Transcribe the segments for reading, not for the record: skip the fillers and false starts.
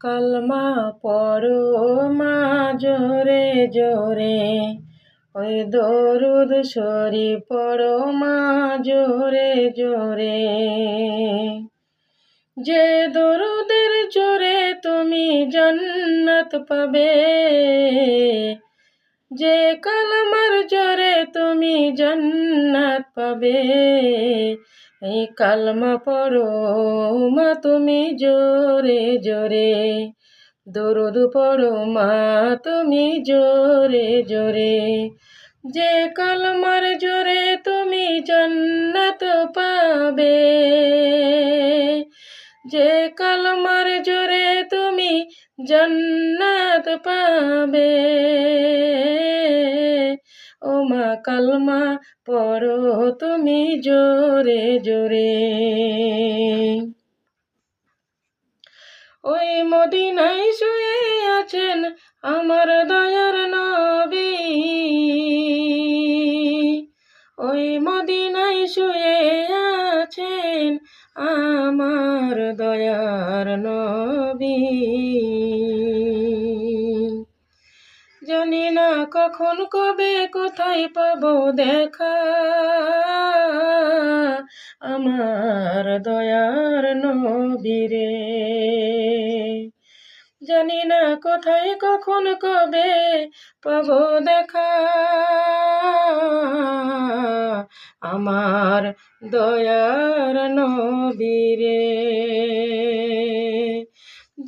কালমা পড়ো মা জোরে জোরে, ওই দরুদ শরীফ পড়ো মা জোরে জোরে। যে দরুদের জোরে তুমি জান্নাত পাবে, যে কালমার জোরে তুমি জান্নাত পাবে, এই কালমা পড়ো মা তুমি জোরে জোরে, দরুদ পড়ো মা তুমি জোরে জোরে। যে কালমার জোরে তুমি জান্নাত পাবে, যে কালমার জোরে তুমি জান্নাত পাবে, ও মা কালমা পড়ো তুমি জোরে জোরে। ওই মদিনায় শুয়ে আছেন আমার দয়ার নবী, ওই মদিনায় শুয়ে আছেন আমার দয়ার নবী। জানি না কখন কবে কোথায় পাবো দেখা, আমার দয়ার নবীরে। জানি না কোথায় কখন কবে পাবো দেখা, আমার দয়ার নবীরে।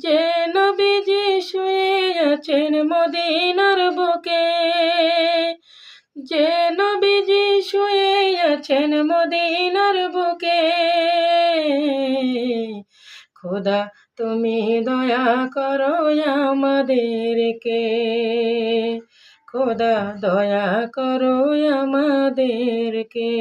যে নবীজি শুয়ে আছেন মদিনার বুকে, যে নবীজি শুয়ে আছেন মদিনার বুকে, খোদা তুমি দয়া করো আমাদেরকে, খোদা দয়া করো আমাদেরকে।